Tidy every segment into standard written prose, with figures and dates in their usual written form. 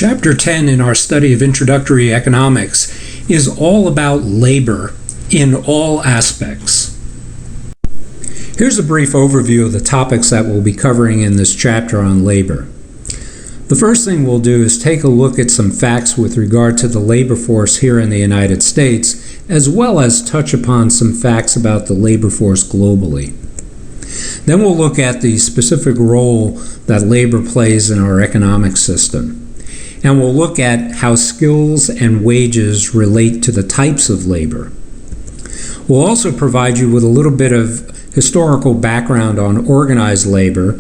Chapter 10 in our study of introductory economics is all about labor in all aspects. Here's a brief overview of the topics that we'll be covering in this chapter on labor. The first thing we'll do is take a look at some facts with regard to the labor force here in the United States, as well as touch upon some facts about the labor force globally. Then we'll look at the specific role that labor plays in our economic system. And we'll look at how skills and wages relate to the types of labor. We'll also provide you with a little bit of historical background on organized labor,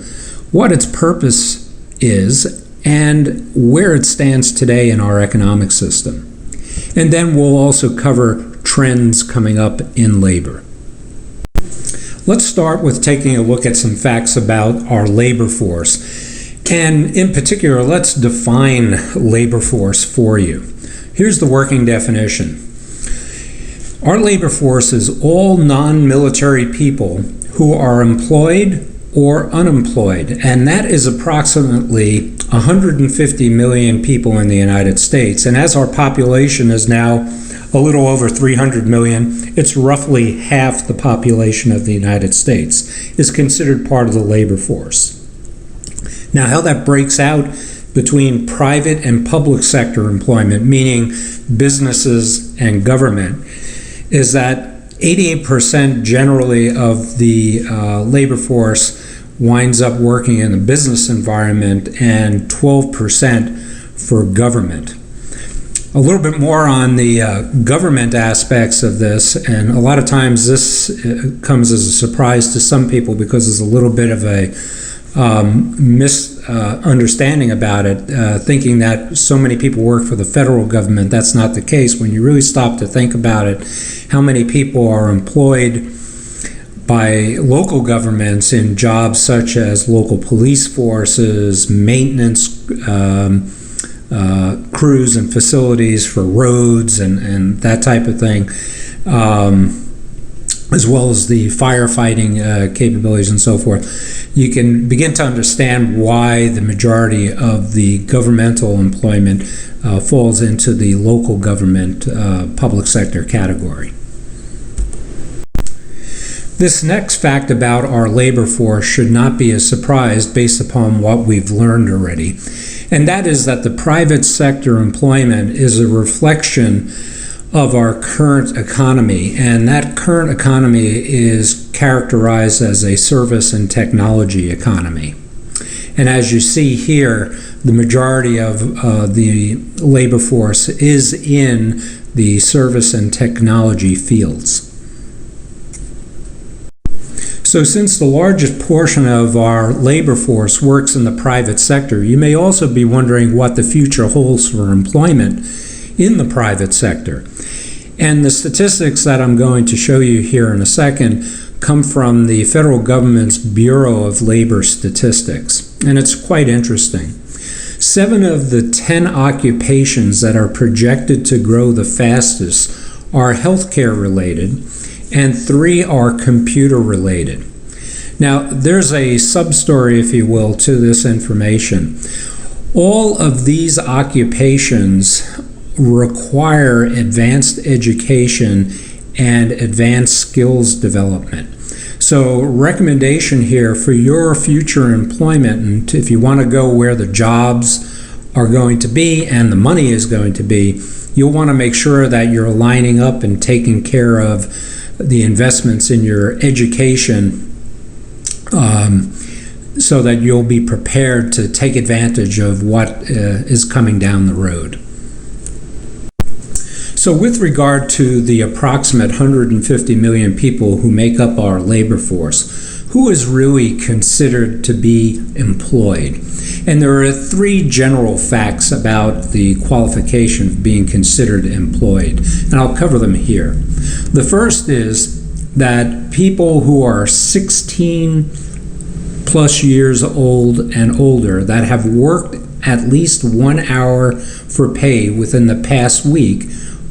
what its purpose is, and where it stands today in our economic system. And then we'll also cover trends coming up in labor. Let's start with taking a look at some facts about our labor force. And in particular, let's define labor force for you. Here's the working definition. Our labor force is all non-military people who are employed or unemployed, and that is approximately 150 million people in the United States. And as our population is now a little over 300 million, it's roughly half the population of the United States is considered part of the labor force. Now, how that breaks out between private and public sector employment, meaning businesses and government, is that 88% generally of the labor force winds up working in the business environment and 12% for government. A little bit more on the government aspects of this, and a lot of times this comes as a surprise to some people because there's a little bit of a misunderstanding about it, thinking that so many people work for the federal government. That's not the case. When you really stop to think about it, how many people are employed by local governments in jobs such as local police forces, maintenance crews and facilities for roads and that type of thing, as well as the firefighting capabilities and so forth. You can begin to understand why the majority of the governmental employment falls into the local government public sector category. This next fact about our labor force should not be a surprise based upon what we've learned already, and that is that the private sector employment is a reflection of our current economy, and that current economy is characterized as a service and technology economy. And as you see here, the majority of the labor force is in the service and technology fields. So since the largest portion of our labor force works in the private sector, you may also be wondering what the future holds for employment in the private sector. And the statistics that I'm going to show you here in a second come from the federal government's Bureau of Labor Statistics, and it's quite interesting. 7 of the 10 occupations that are projected to grow the fastest are healthcare related, and 3 are computer related. Now, there's a sub-story, if you will, to this information. All of these occupations require advanced education and advanced skills development. So recommendation here for your future employment, and if you want to go where the jobs are going to be and the money is going to be, you'll want to make sure that you're lining up and taking care of the investments in your education so that you'll be prepared to take advantage of what is coming down the road. So with regard to the approximate 150 million people who make up our labor force, who is really considered to be employed? And there are 3 general facts about the qualification of being considered employed, and I'll cover them here. The first is that people who are 16 plus years old and older that have worked at least 1 hour for pay within the past week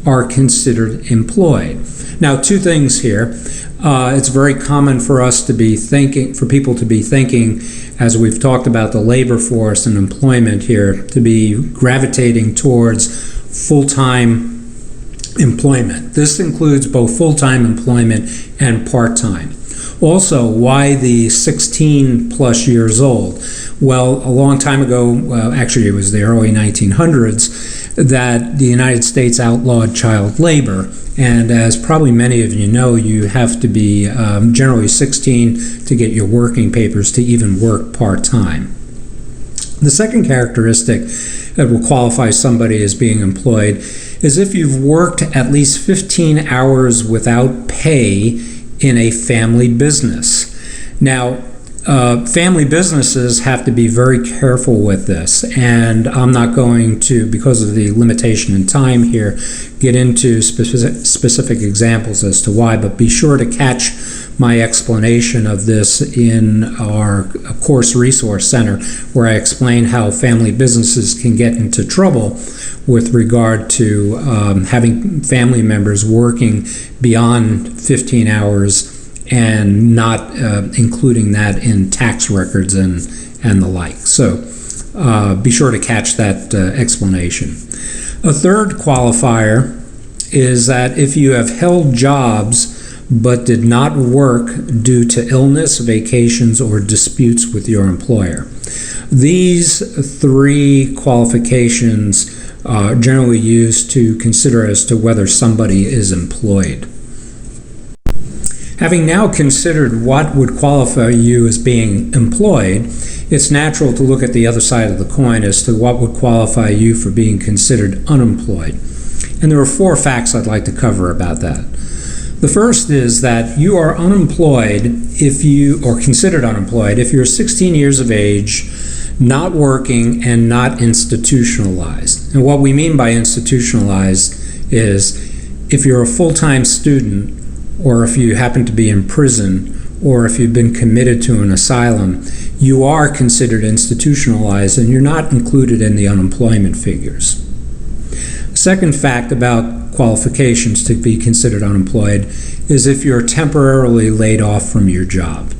are considered employed. Now, two things here. It's very common for us to be thinking, for people to be thinking, as we've talked about the labor force and employment here, to be gravitating towards full-time employment. This includes both full-time employment and part-time. Also, why the 16 plus years old? Well, a long time ago, actually it was the early 1900s, that the United States outlawed child labor. And as probably many of you know, you have to be generally 16 to get your working papers to even work part-time. The second characteristic that will qualify somebody as being employed is if you've worked at least 15 hours without pay in a family business. Now, family businesses have to be very careful with this, and I'm not going to, because of the limitation in time here, get into specific examples as to why, but be sure to catch my explanation of this in our course resource center, where I explain how family businesses can get into trouble with regard to having family members working beyond 15 hours and not including that in tax records and the like. So be sure to catch that explanation. A third qualifier is that if you have held jobs but did not work due to illness, vacations, or disputes with your employer. These three qualifications are generally used to consider as to whether somebody is employed. Having now considered what would qualify you as being employed, it's natural to look at the other side of the coin as to what would qualify you for being considered unemployed. And there are four facts I'd like to cover about that. The first is that you are unemployed or considered unemployed if you're 16 years of age, not working, and not institutionalized. And what we mean by institutionalized is if you're a full-time student, or if you happen to be in prison, or if you've been committed to an asylum, you are considered institutionalized and you're not included in the unemployment figures. Second fact about qualifications to be considered unemployed is if you're temporarily laid off from your job.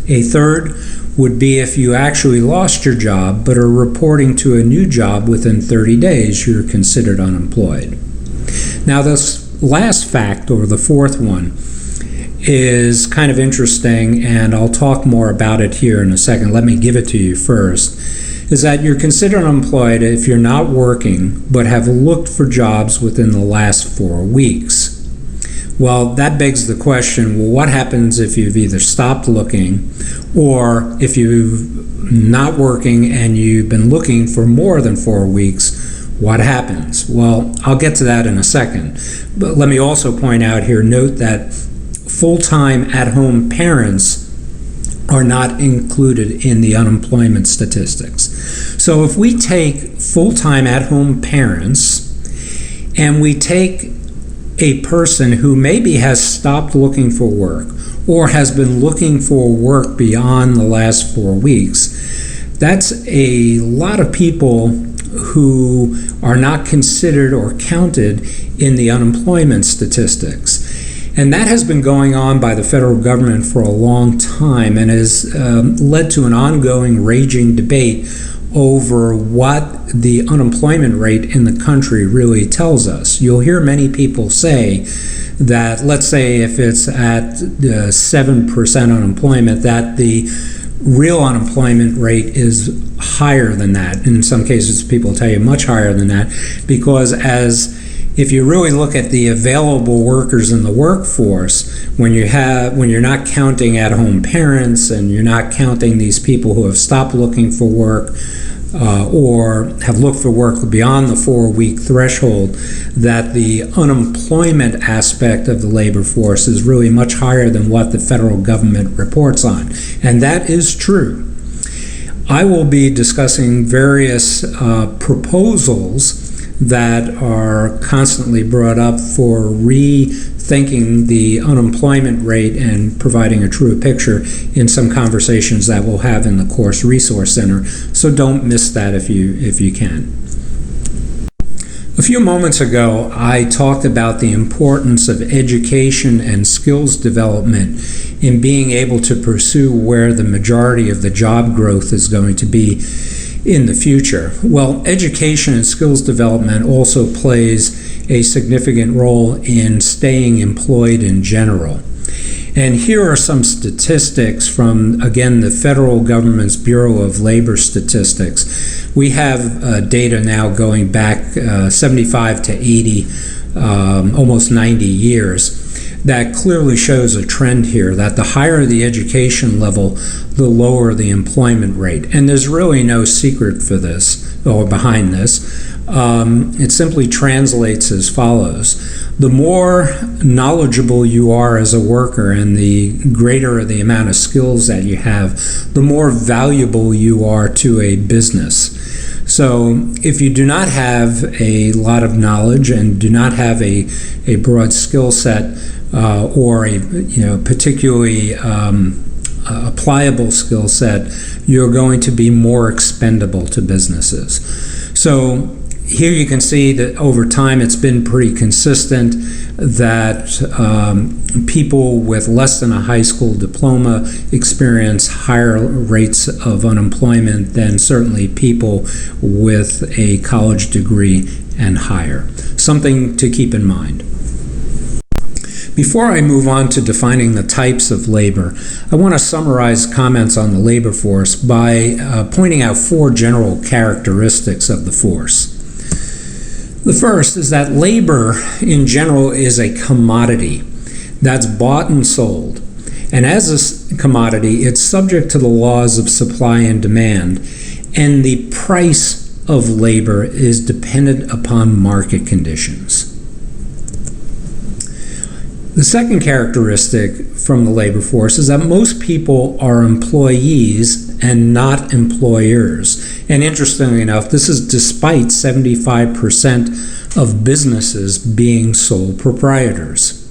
A third would be if you actually lost your job but are reporting to a new job within 30 days, you're considered unemployed. Now this last fact, or the fourth one, is kind of interesting, and I'll talk more about it here in a second. Let me give it to you first. Is that you're considered unemployed if you're not working but have looked for jobs within the last 4 weeks. Well, that begs the question, well, what happens if you've either stopped looking or if you're not working and you've been looking for more than 4 weeks? What happens? Well, I'll get to that in a second. But let me also point out here, note that full-time at-home parents are not included in the unemployment statistics. So if we take full-time at-home parents and we take a person who maybe has stopped looking for work or has been looking for work beyond the last 4 weeks, that's a lot of people who are not considered or counted in the unemployment statistics. And that has been going on by the federal government for a long time and has led to an ongoing raging debate over what the unemployment rate in the country really tells us. You'll hear many people say that, let's say if it's at 7% unemployment, that the real unemployment rate is higher than that. In some cases, people tell you much higher than that, because if you really look at the available workers in the workforce, when you're not counting at-home parents and you're not counting these people who have stopped looking for work or have looked for work beyond the 4-week threshold, that the unemployment aspect of the labor force is really much higher than what the federal government reports on. And that is true. I will be discussing various proposals that are constantly brought up for rethinking the unemployment rate and providing a truer picture in some conversations that we'll have in the Course Resource Center. So don't miss that if you can. A few moments ago, I talked about the importance of education and skills development in being able to pursue where the majority of the job growth is going to be in the future. Well, education and skills development also plays a significant role in staying employed in general. And here are some statistics from, again, the federal government's Bureau of Labor Statistics. We have data now going back 75 to 80, almost 90 years. That clearly shows a trend here that the higher the education level, the lower the employment rate. And there's really no secret for this or behind this. It simply translates as follows. The more knowledgeable you are as a worker and the greater the amount of skills that you have, the more valuable you are to a business. So if you do not have a lot of knowledge and do not have a broad skill set or a particularly applicable skill set, you're going to be more expendable to businesses. So here you can see that over time it's been pretty consistent that people with less than a high school diploma experience higher rates of unemployment than certainly people with a college degree and higher. Something to keep in mind. Before I move on to defining the types of labor, I want to summarize comments on the labor force by pointing out 4 general characteristics of the force. The first is that labor in general is a commodity that's bought and sold. And as a commodity, it's subject to the laws of supply and demand, and the price of labor is dependent upon market conditions. The second characteristic from the labor force is that most people are employees and not employers. And interestingly enough, this is despite 75% of businesses being sole proprietors.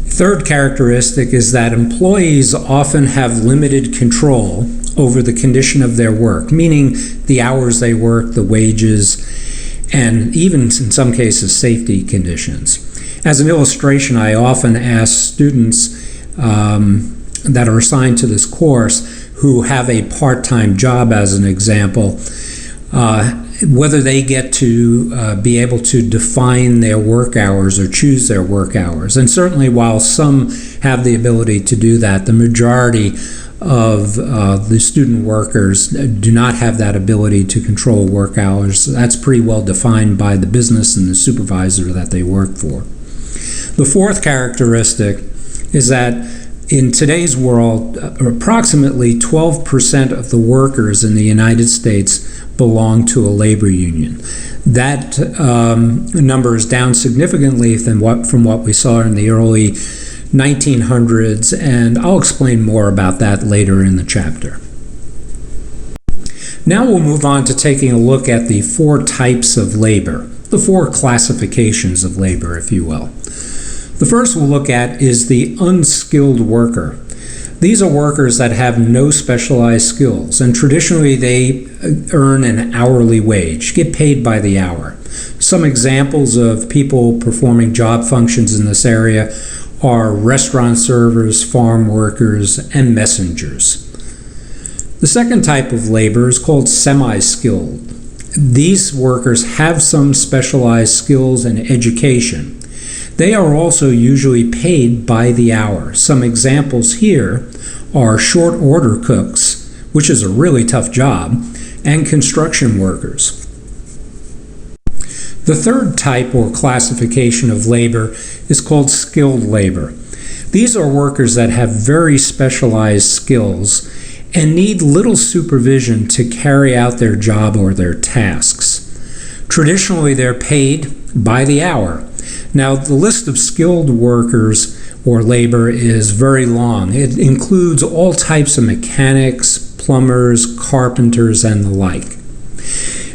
Third characteristic is that employees often have limited control over the condition of their work, meaning the hours they work, the wages, and even in some cases safety conditions. As an illustration, I often ask students that are assigned to this course who have a part-time job, as an example, whether they get to be able to define their work hours or choose their work hours. And certainly while some have the ability to do that, the majority of the student workers do not have that ability to control work hours. That's pretty well defined by the business and the supervisor that they work for. The fourth characteristic is that in today's world, approximately 12% of the workers in the United States belong to a labor union. That number is down significantly from what we saw in the early 1900s, and I'll explain more about that later in the chapter. Now we'll move on to taking a look at the 4 types of labor, the 4 classifications of labor, if you will. The first we'll look at is the unskilled worker. These are workers that have no specialized skills, and traditionally they earn an hourly wage, get paid by the hour. Some examples of people performing job functions in this area are restaurant servers, farm workers, and messengers. The second type of labor is called semi-skilled. These workers have some specialized skills and education. They are also usually paid by the hour. Some examples here are short order cooks, which is a really tough job, and construction workers. The third type or classification of labor is called skilled labor. These are workers that have very specialized skills and need little supervision to carry out their job or their tasks. Traditionally, they're paid by the hour. Now, the list of skilled workers or labor is very long. It includes all types of mechanics, plumbers, carpenters, and the like.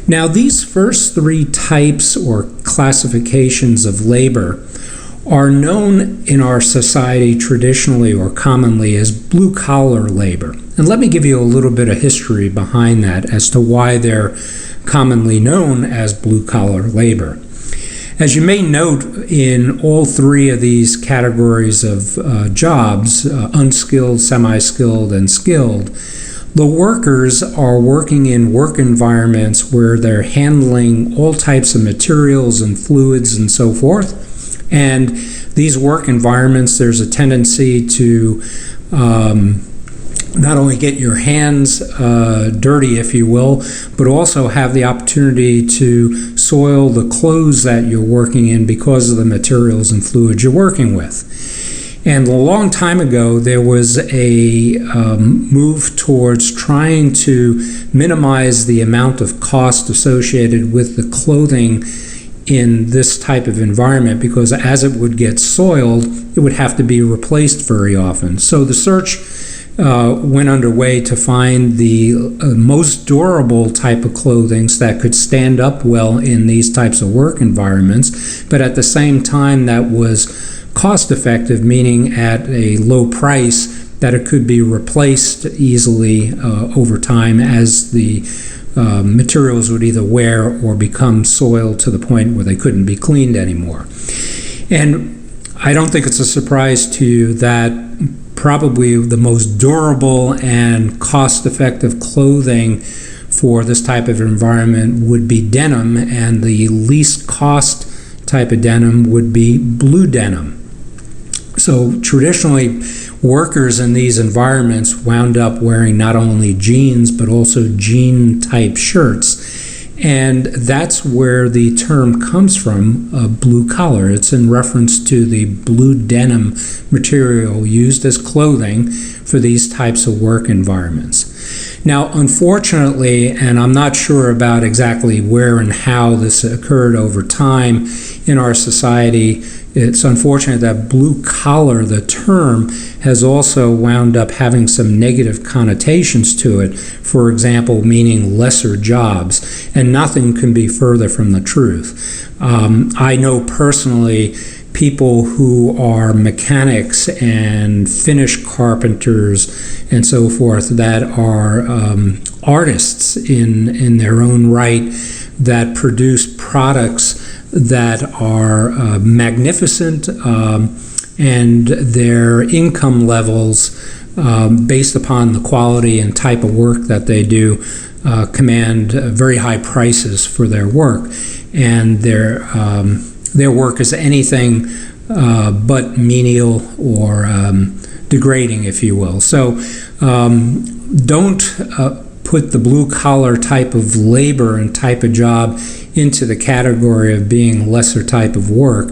Now, these first 3 types or classifications of labor are known in our society traditionally or commonly as blue-collar labor. And let me give you a little bit of history behind that as to why they're commonly known as blue-collar labor. As you may note, in all three of these categories of jobs, unskilled, semi-skilled, and skilled, the workers are working in work environments where they're handling all types of materials and fluids and so forth. And these work environments, there's a tendency to not only get your hands dirty, if you will, but also have the opportunity to soil the clothes that you're working in because of the materials and fluids you're working with. And a long time ago, there was a move towards trying to minimize the amount of cost associated with the clothing in this type of environment, because as it would get soiled, it would have to be replaced very often. So the search went underway to find the most durable type of clothing that could stand up well in these types of work environments, but at the same time that was cost effective, meaning at a low price, that it could be replaced easily over time as the materials would either wear or become soiled to the point where they couldn't be cleaned anymore. And I don't think it's a surprise to you that probably the most durable and cost-effective clothing for this type of environment would be denim, and the least cost type of denim would be blue denim. So traditionally, workers in these environments wound up wearing not only jeans but also jean-type shirts. And that's where the term comes from, blue collar. It's in reference to the blue denim material used as clothing for these types of work environments. Now, unfortunately, and I'm not sure about exactly where and how this occurred over time in our society, it's unfortunate that blue collar, the term, has also wound up having some negative connotations to it. For example, meaning lesser jobs, and nothing can be further from the truth. I know personally people who are mechanics and finish carpenters and so forth that are artists in their own right, that produce products that are magnificent, and their income levels based upon the quality and type of work that they do command very high prices for their work, and their work is anything but menial or degrading, if you will. So don't put the blue-collar type of labor and type of job into the category of being lesser type of work.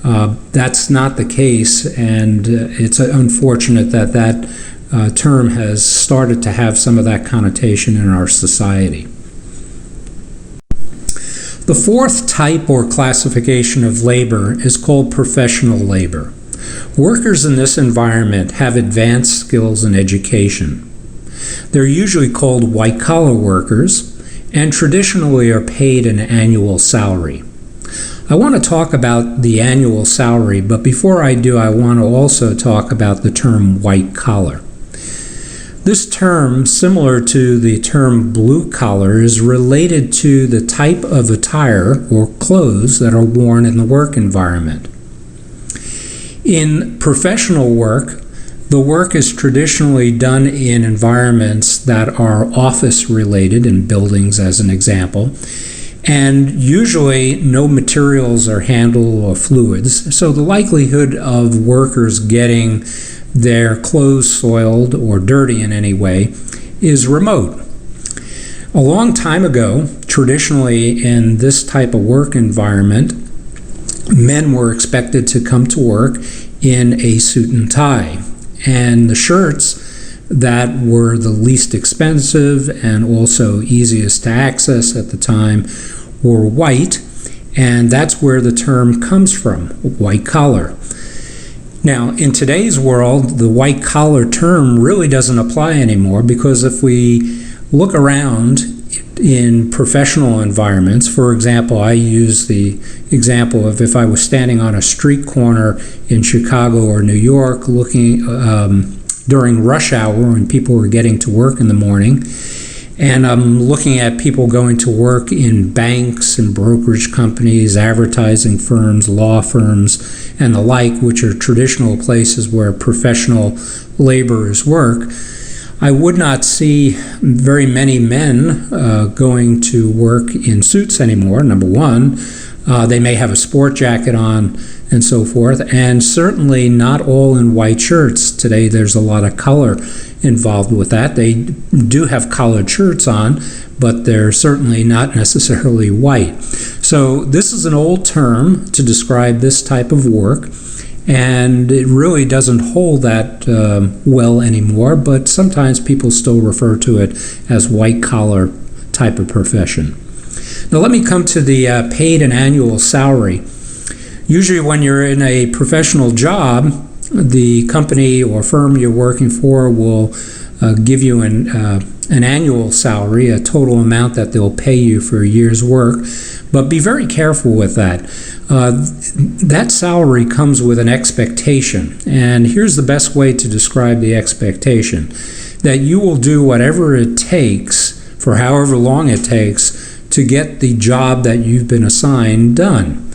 That's not the case, and it's unfortunate that that term has started to have some of that connotation in our society. The fourth type or classification of labor is called professional labor. Workers in this environment have advanced skills and education. They're usually called white-collar workers and traditionally are paid an annual salary. I want to talk about the annual salary, but before I do, I want to also talk about the term white-collar. This term, similar to the term blue-collar, is related to the type of attire or clothes that are worn in the work environment. In professional work, the work is traditionally done in environments that are office-related, in buildings as an example, and usually no materials are handled or fluids, so the likelihood of workers getting their clothes soiled or dirty in any way is remote. A long time ago, traditionally in this type of work environment, men were expected to come to work in a suit and tie. And the shirts that were the least expensive and also easiest to access at the time were white, and that's where the term comes from, white collar. Now, in today's world, the white collar term really doesn't apply anymore, because if we look around, in professional environments. For example, I use the example of if I was standing on a street corner in Chicago or New York looking during rush hour when people were getting to work in the morning, and I'm looking at people going to work in banks and brokerage companies, advertising firms, law firms, and the like, which are traditional places where professional laborers work. I would not see very many men going to work in suits anymore, number one. They may have a sport jacket on and so forth, and certainly not all in white shirts. Today there's a lot of color involved with that. They do have collared shirts on, but they're certainly not necessarily white. So this is an old term to describe this type of work, and it really doesn't hold that well anymore, but sometimes people still refer to it as white-collar type of profession. Now let me come to the paid and annual salary. Usually when you're in a professional job, the company or firm you're working for will give you an annual salary, a total amount that they'll pay you for a year's work. But be very careful with that. That salary comes with an expectation. And here's the best way to describe the expectation: that you will do whatever it takes, for however long it takes, to get the job that you've been assigned done.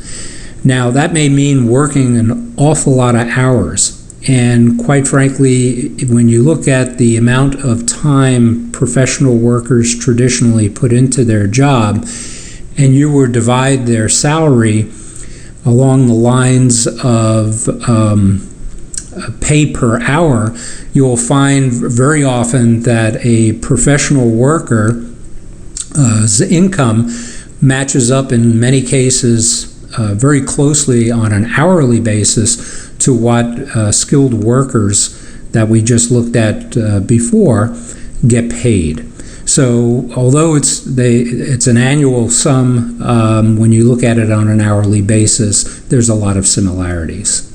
Now, that may mean working an awful lot of hours. And quite frankly, when you look at the amount of time professional workers traditionally put into their job, and you were to divide their salary along the lines of pay per hour, you'll find very often that a professional worker's income matches up in many cases very closely on an hourly basis to what skilled workers that we just looked at before get paid. So although it's an annual sum, when you look at it on an hourly basis, there's a lot of similarities.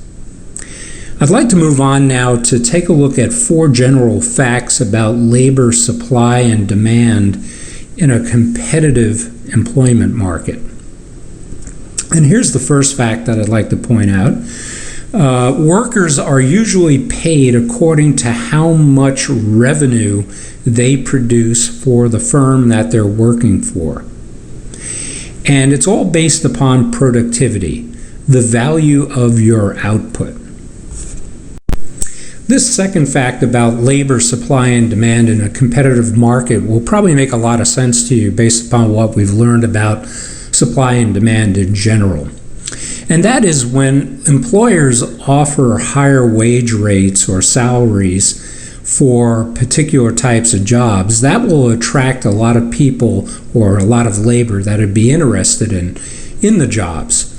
I'd like to move on now to take a look at 4 general facts about labor supply and demand in a competitive employment market. And here's the first fact that I'd like to point out. Workers are usually paid according to how much revenue they produce for the firm that they're working for. And it's all based upon productivity, the value of your output. This second fact about labor supply and demand in a competitive market will probably make a lot of sense to you based upon what we've learned about supply and demand in general. And that is when employers offer higher wage rates or salaries for particular types of jobs, that will attract a lot of people or a lot of labor that would be interested in the jobs.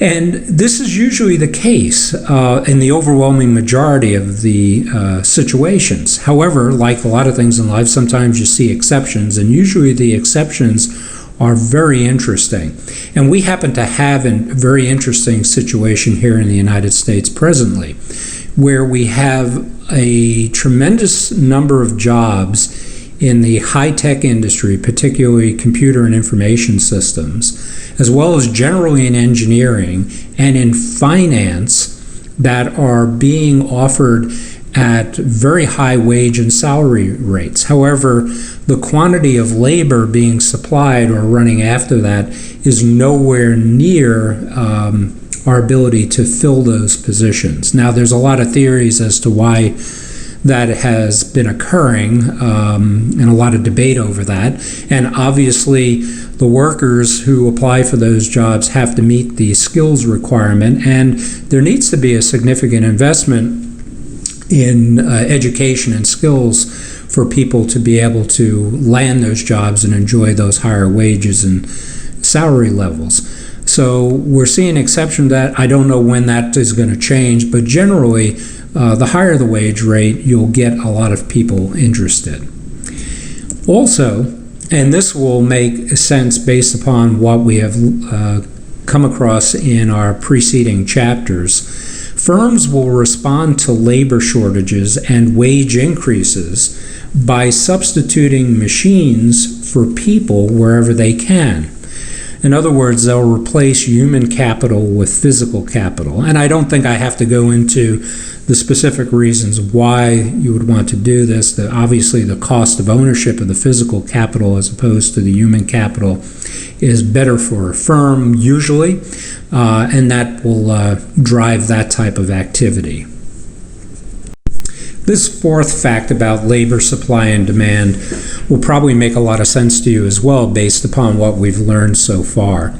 And this is usually the case in the overwhelming majority of the situations. However, like a lot of things in life, sometimes you see exceptions, and usually the exceptions are very interesting. And we happen to have a very interesting situation here in the United States presently, where we have a tremendous number of jobs in the high-tech industry, particularly computer and information systems, as well as generally in engineering and in finance, that are being offered at very high wage and salary rates. However, the quantity of labor being supplied or running after that is nowhere near our ability to fill those positions. Now, there's a lot of theories as to why that has been occurring, and a lot of debate over that. And obviously, the workers who apply for those jobs have to meet the skills requirement, and there needs to be a significant investment in education and skills for people to be able to land those jobs and enjoy those higher wages and salary levels. So we're seeing an exception to that. I don't know when that is going to change, but generally, the higher the wage rate, you'll get a lot of people interested. Also, and this will make sense based upon what we have come across in our preceding chapters, firms will respond to labor shortages and wage increases by substituting machines for people wherever they can. In other words, they'll replace human capital with physical capital. And I don't think I have to go into the specific reasons why you would want to do this. Obviously, the cost of ownership of the physical capital as opposed to the human capital is better for a firm usually, and that will drive that type of activity. This fourth fact about labor supply and demand will probably make a lot of sense to you as well based upon what we've learned so far.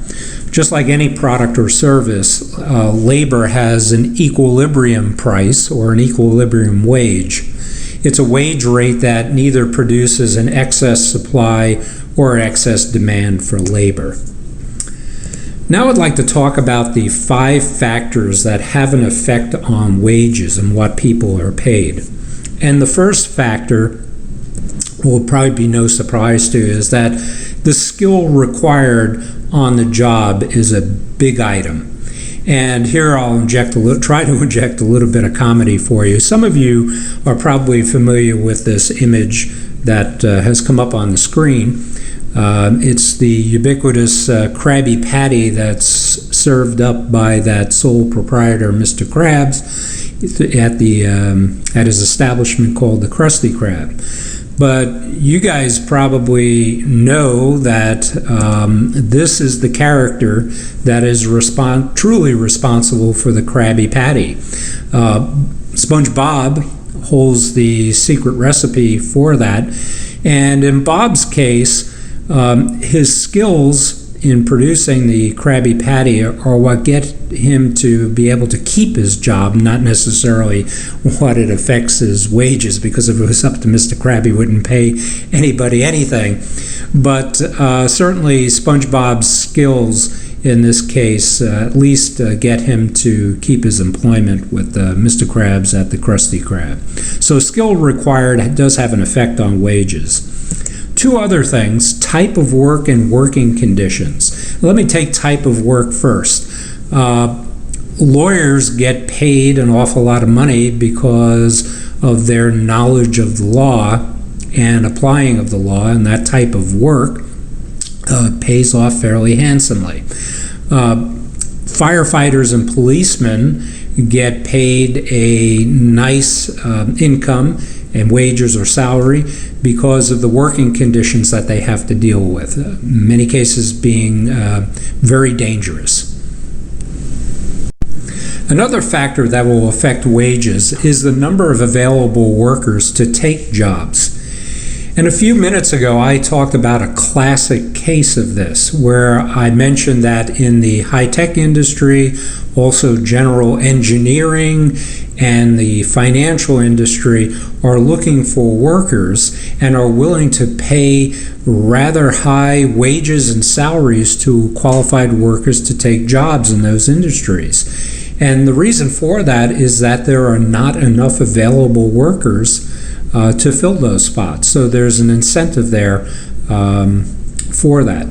Just like any product or service, labor has an equilibrium price or an equilibrium wage. It's a wage rate that neither produces an excess supply or excess demand for labor. Now I'd like to talk about the 5 factors that have an effect on wages and what people are paid. And the first factor will probably be no surprise to you is that the skill required on the job is a big item. And here I'll try to inject a little bit of comedy for you. Some of you are probably familiar with this image that has come up on the screen. It's the ubiquitous Krabby Patty that's served up by that sole proprietor, Mr. Krabs, at his establishment called the Krusty Krab. But you guys probably know that this is the character that is truly responsible for the Krabby Patty. SpongeBob holds the secret recipe for that, and in Bob's case, his skills in producing the Krabby Patty are what get him to be able to keep his job, not necessarily what it affects his wages, because if it was up to Mr. Krabs, he wouldn't pay anybody anything. But certainly SpongeBob's skills in this case at least get him to keep his employment with Mr. Krabs at the Krusty Krab. So skill required does have an effect on wages. 2 other things: type of work and working conditions. Let me take type of work first. Lawyers get paid an awful lot of money because of their knowledge of the law and applying of the law, and that type of work pays off fairly handsomely. Firefighters and policemen get paid a nice income and wages or salary because of the working conditions that they have to deal with, in many cases being very dangerous. Another factor that will affect wages is the number of available workers to take jobs. And a few minutes ago, I talked about a classic case of this, where I mentioned that in the high-tech industry, also general engineering, and the financial industry are looking for workers and are willing to pay rather high wages and salaries to qualified workers to take jobs in those industries. And the reason for that is that there are not enough available workers to fill those spots. So there's an incentive there for that.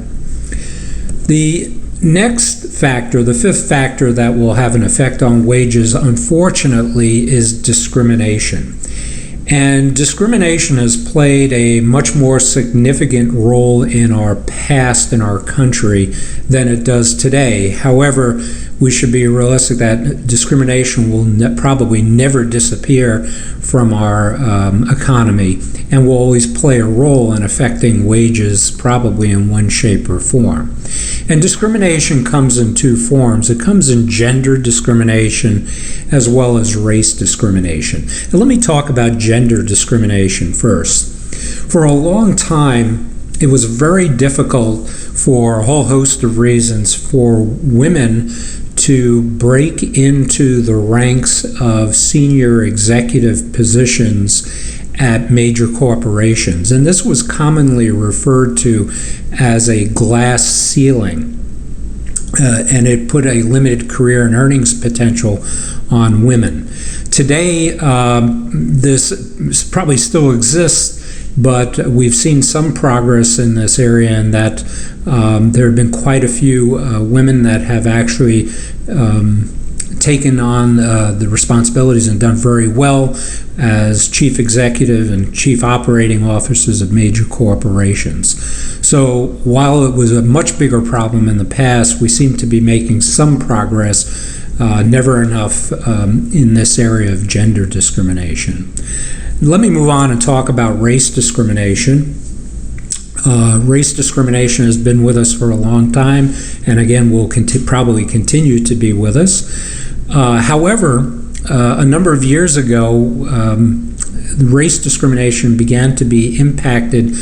The next factor, the 5th factor that will have an effect on wages, unfortunately, is discrimination. And discrimination has played a much more significant role in our past in our country than it does today. However, we should be realistic that discrimination will probably never disappear from our economy and will always play a role in affecting wages, probably in one shape or form. And discrimination comes in 2 forms. It comes in gender discrimination as well as race discrimination. And let me talk about gender discrimination first. For a long time, it was very difficult for a whole host of reasons for women to break into the ranks of senior executive positions at major corporations. And this was commonly referred to as a glass ceiling. And it put a limited career and earnings potential on women. Today, this probably still exists, but we've seen some progress in this area, and that there have been quite a few women that have actually taken on the responsibilities and done very well as chief executive and chief operating officers of major corporations. So while it was a much bigger problem in the past, we seem to be making some progress, never enough in this area of gender discrimination. Let me move on and talk about race discrimination. Race discrimination has been with us for a long time, and again will probably continue to be with us. However, a number of years ago, race discrimination began to be impacted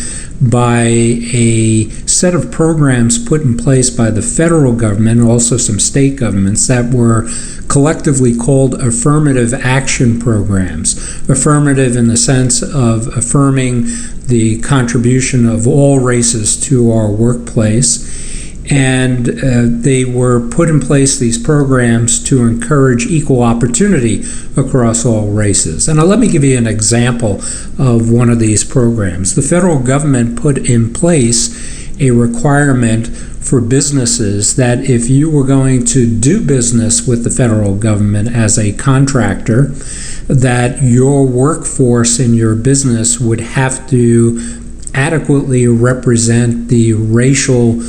by a set of programs put in place by the federal government and also some state governments that were collectively called affirmative action programs. Affirmative in the sense of affirming the contribution of all races to our workplace. And they were put in place, these programs, to encourage equal opportunity across all races. And now let me give you an example of one of these programs. The federal government put in place a requirement for businesses that if you were going to do business with the federal government as a contractor, that your workforce in your business would have to adequately represent the racial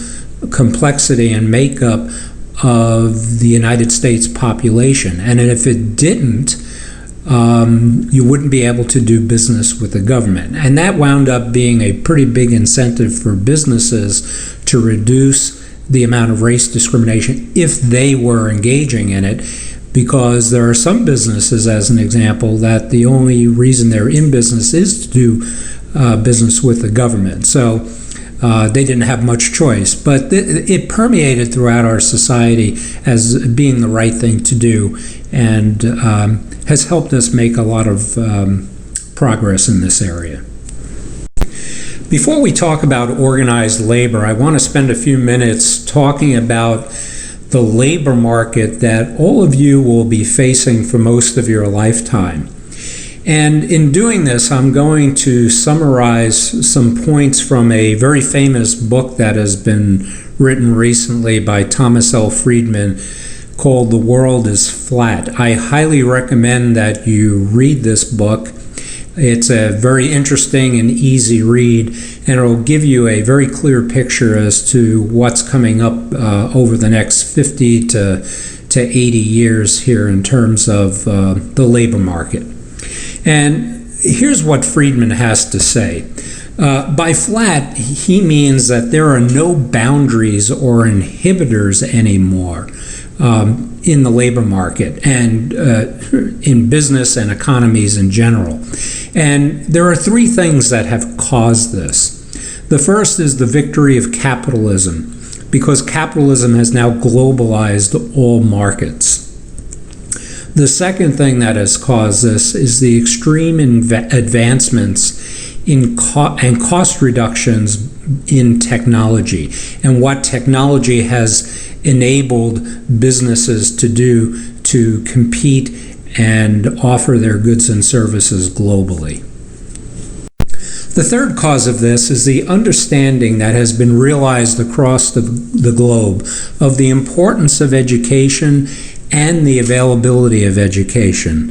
complexity and makeup of the United States population. And if it didn't, you wouldn't be able to do business with the government. And that wound up being a pretty big incentive for businesses to reduce the amount of race discrimination if they were engaging in it, because there are some businesses, as an example, that the only reason they're in business is to do business with the government. So they didn't have much choice, but it permeated throughout our society as being the right thing to do, and has helped us make a lot of progress in this area. Before we talk about organized labor, I want to spend a few minutes talking about the labor market that all of you will be facing for most of your lifetime. And in doing this, I'm going to summarize some points from a very famous book that has been written recently by Thomas L. Friedman called The World is Flat. I highly recommend that you read this book. It's a very interesting and easy read, and it'll give you a very clear picture as to what's coming up over the next 50 to 80 years here in terms of the labor market. And here's what Friedman has to say. By flat, he means that there are no boundaries or inhibitors anymore in the labor market and in business and economies in general. And there are three things that have caused this. The first is the victory of capitalism, because capitalism has now globalized all markets. The second thing that has caused this is the extreme advancements in and cost reductions in technology, and what technology has enabled businesses to do to compete and offer their goods and services globally. The third cause of this is the understanding that has been realized across the globe of the importance of education and the availability of education.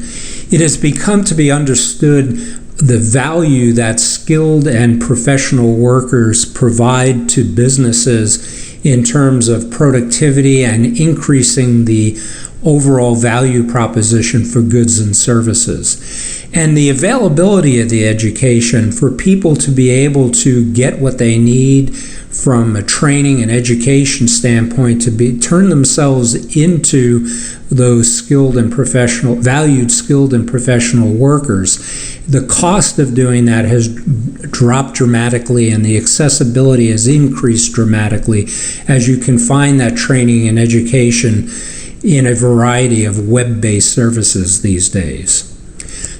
It has become to be understood the value that skilled and professional workers provide to businesses in terms of productivity and increasing the overall value proposition for goods and services. And the availability of the education for people to be able to get what they need from a training and education standpoint to turn themselves into those skilled and professional, valued skilled and professional workers. The cost of doing that has dropped dramatically, and the accessibility has increased dramatically, as you can find that training and education in a variety of web-based services these days.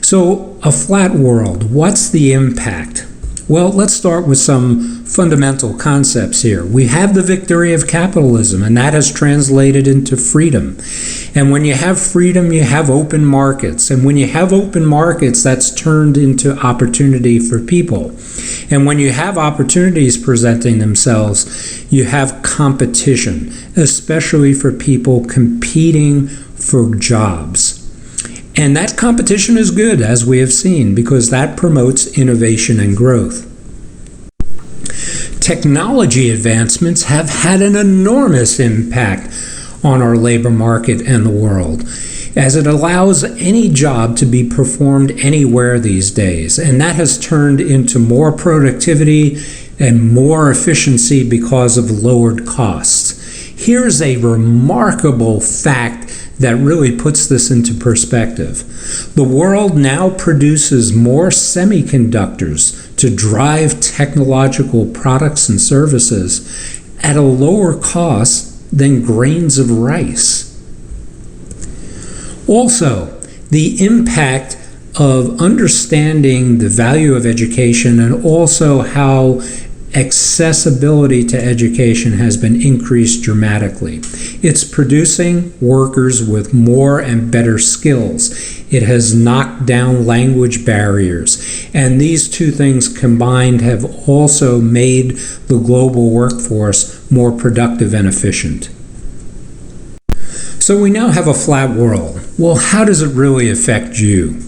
So, a flat world, what's the impact? Well, let's start with some fundamental concepts here. We have the victory of capitalism, and that has translated into freedom. And when you have freedom, you have open markets. And when you have open markets, that's turned into opportunity for people. And when you have opportunities presenting themselves, you have competition, especially for people competing for jobs. And that competition is good, as we have seen, because that promotes innovation and growth. Technology advancements have had an enormous impact on our labor market and the world, as it allows any job to be performed anywhere these days, and that has turned into more productivity and more efficiency because of lowered costs. Here's a remarkable fact that really puts this into perspective. The world now produces more semiconductors to drive technological products and services at a lower cost than grains of rice. Also, the impact of understanding the value of education and also how accessibility to education has been increased dramatically. It's producing workers with more and better skills. It has knocked down language barriers. And these two things combined have also made the global workforce more productive and efficient. So we now have a flat world. Well, how does it really affect you?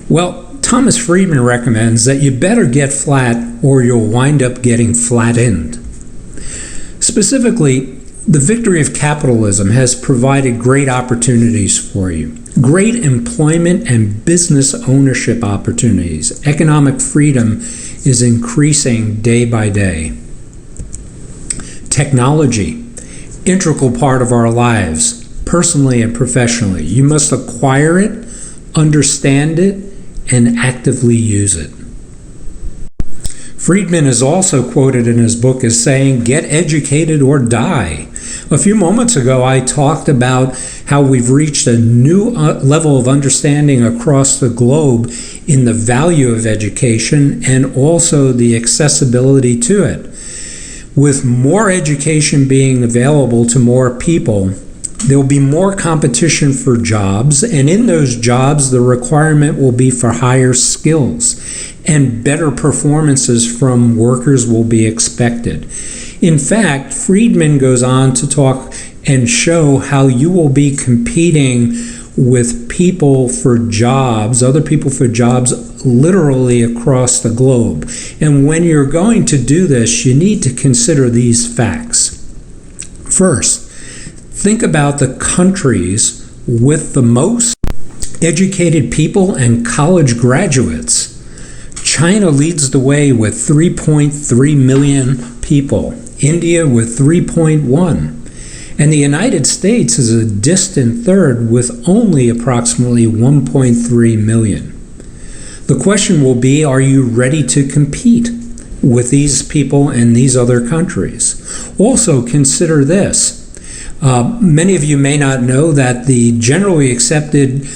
Well, Thomas Friedman recommends that you better get flat or you'll wind up getting flattened. Specifically, the victory of capitalism has provided great opportunities for you. Great employment and business ownership opportunities. Economic freedom is increasing day by day. Technology, integral part of our lives, personally and professionally. You must acquire it, understand it, and actively use it. Friedman is also quoted in his book as saying, "Get educated or die." A few moments ago, I talked about how we've reached a new level of understanding across the globe in the value of education and also the accessibility to it. With more education being available to more people, there will be more competition for jobs, and in those jobs, the requirement will be for higher skills, and better performances from workers will be expected. In fact, Friedman goes on to talk and show how you will be competing with people for jobs, other people for jobs, literally across the globe. And when you're going to do this, you need to consider these facts. First, think about the countries with the most educated people and college graduates. China leads the way with 3.3 million people, India with 3.1, and the United States is a distant third with only approximately 1.3 million. The question will be, are you ready to compete with these people and these other countries? Also, consider this. Many of you may not know that the generally accepted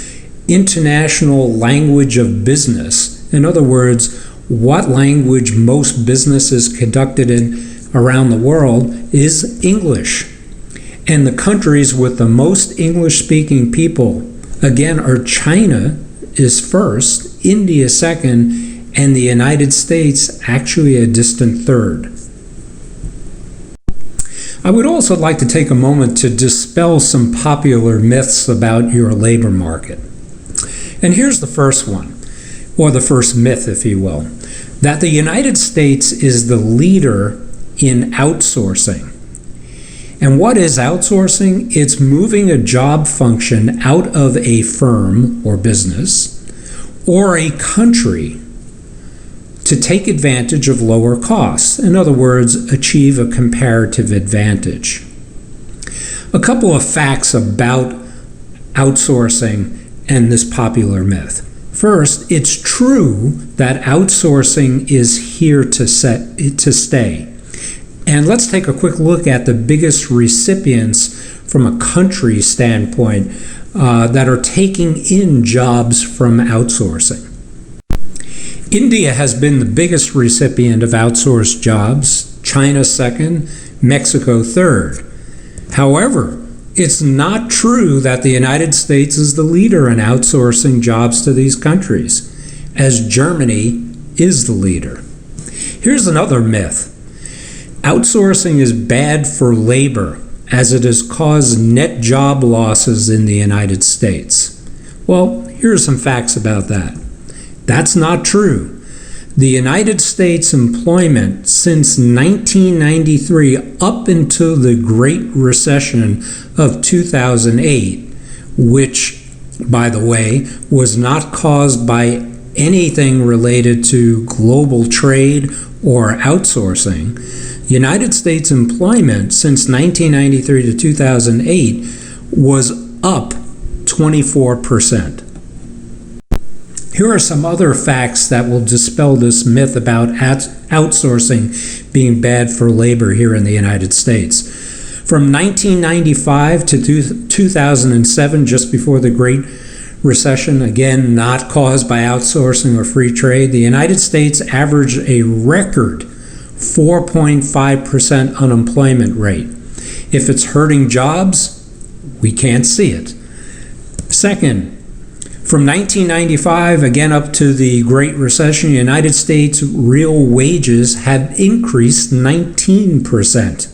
international language of business, in other words, what language most business is conducted in around the world, is English. And the countries with the most English-speaking people, again, are China is first, India second, and the United States actually a distant third. I would also like to take a moment to dispel some popular myths about your labor market. And here's the first one, or the first myth, if you will, that the United States is the leader in outsourcing. And what is outsourcing? It's moving a job function out of a firm or business or a country to take advantage of lower costs. In other words, achieve a comparative advantage. A couple of facts about outsourcing and this popular myth. First, it's true that outsourcing is here to stay. And let's take a quick look at the biggest recipients from a country standpoint that are taking in jobs from outsourcing. India has been the biggest recipient of outsourced jobs, China second, Mexico third. However, it's not true that the United States is the leader in outsourcing jobs to these countries, as Germany is the leader. Here's another myth. Outsourcing is bad for labor, as it has caused net job losses in the United States. Well, here are some facts about that. That's not true. The United States employment since 1993 up until the Great Recession of 2008, which, by the way, was not caused by anything related to global trade or outsourcing. United States employment since 1993 to 2008 was up 24%. Here are some other facts that will dispel this myth about outsourcing being bad for labor here in the United States. From 1995 to 2007, just before the Great Recession, again not caused by outsourcing or free trade, the United States averaged a record 4.5% unemployment rate. If it's hurting jobs, we can't see it. Second, from 1995, again up to the Great Recession, the United States real wages have increased 19%.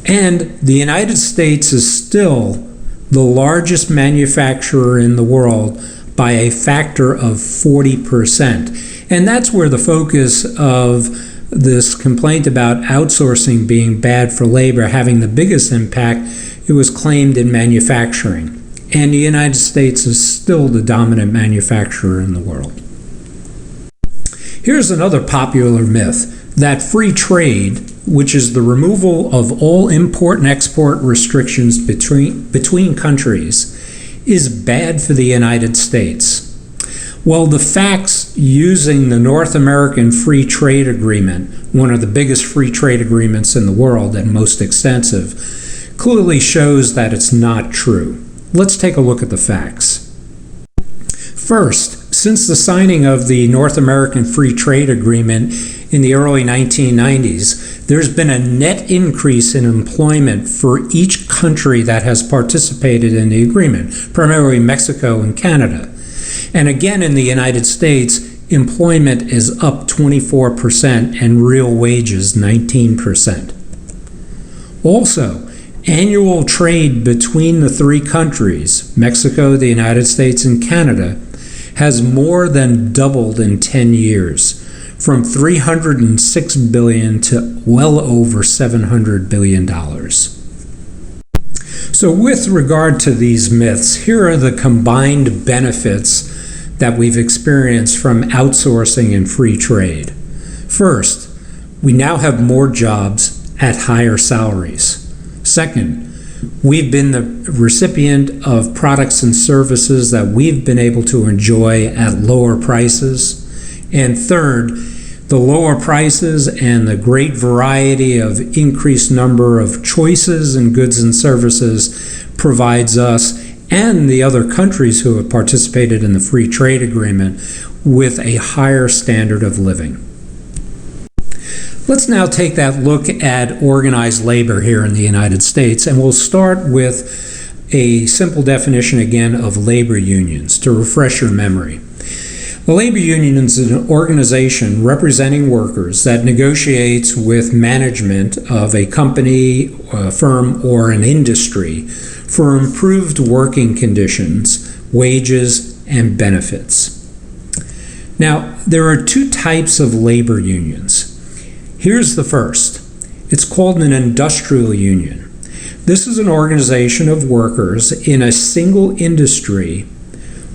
And the United States is still the largest manufacturer in the world by a factor of 40%. And that's where the focus of this complaint about outsourcing being bad for labor having the biggest impact, it was claimed in manufacturing. And the United States is still the dominant manufacturer in the world. Here's another popular myth, that free trade, which is the removal of all import and export restrictions between countries, is bad for the United States. Well, the facts using the North American Free Trade Agreement, one of the biggest free trade agreements in the world and most extensive, clearly shows that it's not true. Let's take a look at the facts. First, since the signing of the North American Free Trade Agreement in the early 1990s, there's been a net increase in employment for each country that has participated in the agreement, primarily Mexico and Canada. And again, in the United States, employment is up 24% and real wages 19%. Also, annual trade between the three countries, Mexico, the United States, and Canada, has more than doubled in 10 years, from $306 billion to well over $700 billion. So with regard to these myths, here are the combined benefits that we've experienced from outsourcing and free trade. First, we now have more jobs at higher salaries. Second, we've been the recipient of products and services that we've been able to enjoy at lower prices. And third, the lower prices and the great variety of increased number of choices in goods and services provides us and the other countries who have participated in the free trade agreement with a higher standard of living. Let's now take that look at organized labor here in the United States, and we'll start with a simple definition again of labor unions to refresh your memory. The labor union is an organization representing workers that negotiates with management of a company, a firm, or an industry for improved working conditions, wages, and benefits. Now, there are two types of labor unions. Here's the first. It's called an industrial union. This is an organization of workers in a single industry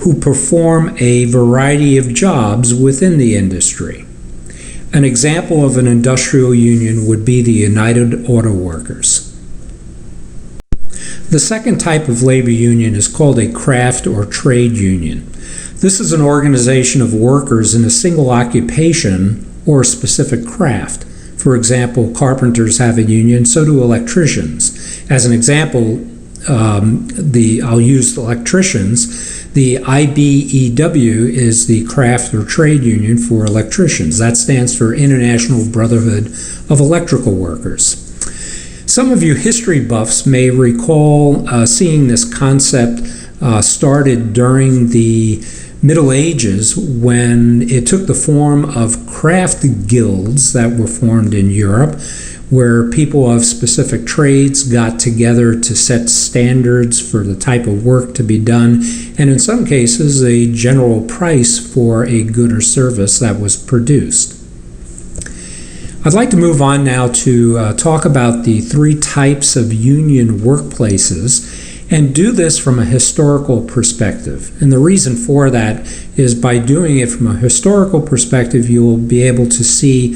who perform a variety of jobs within the industry. An example of an industrial union would be the United Auto Workers. The second type of labor union is called a craft or trade union. This is an organization of workers in a single occupation or a specific craft. For example, carpenters have a union, so do electricians. As an example, I'll use electricians. The IBEW is the craft or trade union for electricians. That stands for International Brotherhood of Electrical Workers. Some of you history buffs may recall seeing this concept started during the Middle Ages when it took the form of craft guilds that were formed in Europe, where people of specific trades got together to set standards for the type of work to be done, and in some cases a general price for a good or service that was produced. I'd like to move on now to talk about the three types of union workplaces and do this from a historical perspective. And the reason for that is by doing it from a historical perspective, you will be able to see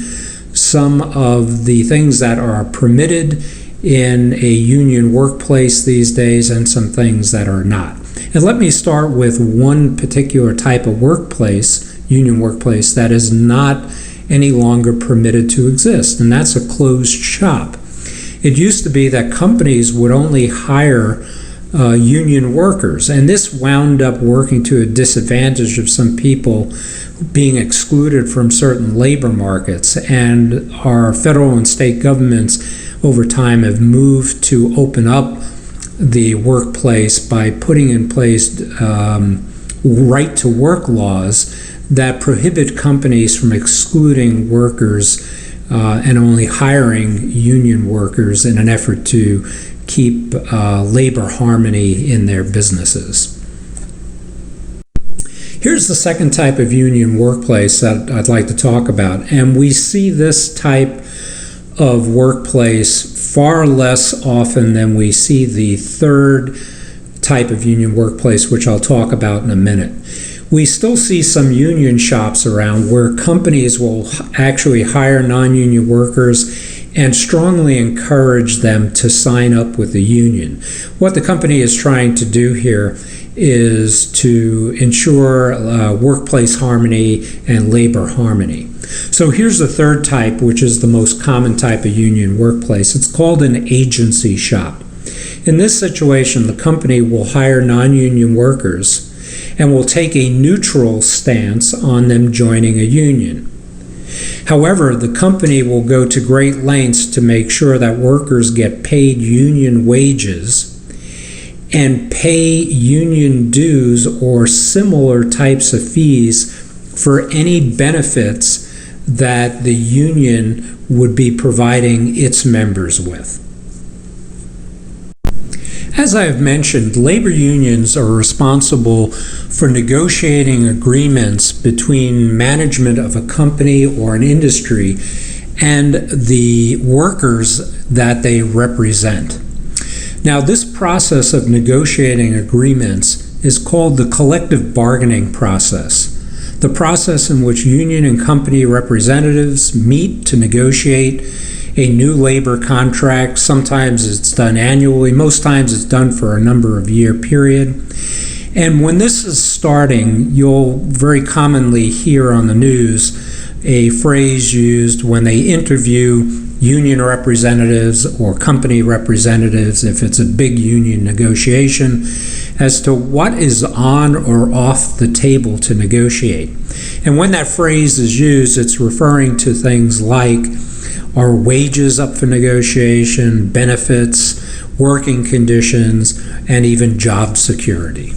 some of the things that are permitted in a union workplace these days and some things that are not. And let me start with one particular type of workplace, union workplace, that is not any longer permitted to exist, and that's a closed shop. It used to be that companies would only hire union workers, and this wound up working to a disadvantage of some people being excluded from certain labor markets, and our federal and state governments over time have moved to open up the workplace by putting in place right to work laws that prohibit companies from excluding workers and only hiring union workers in an effort to keep labor harmony in their businesses. Here's the second type of union workplace that I'd like to talk about, and we see this type of workplace far less often than we see the third type of union workplace, which I'll talk about in a minute. We still see some union shops around where companies will actually hire non-union workers and strongly encourage them to sign up with the union. What the company is trying to do here is to ensure workplace harmony and labor harmony. So here's the third type, which is the most common type of union workplace. It's called an agency shop. In this situation, the company will hire non-union workers and will take a neutral stance on them joining a union. However, the company will go to great lengths to make sure that workers get paid union wages and pay union dues or similar types of fees for any benefits that the union would be providing its members with. As I have mentioned, labor unions are responsible for negotiating agreements between management of a company or an industry and the workers that they represent. Now, this process of negotiating agreements is called the collective bargaining process, the process in which union and company representatives meet to negotiate a new labor contract. Sometimes it's done annually, most times it's done for a number of year period. And when this is starting, you'll very commonly hear on the news a phrase used when they interview union representatives or company representatives, if it's a big union negotiation, as to what is on or off the table to negotiate. And when that phrase is used, it's referring to things like, are wages up for negotiation, benefits, working conditions, and even job security.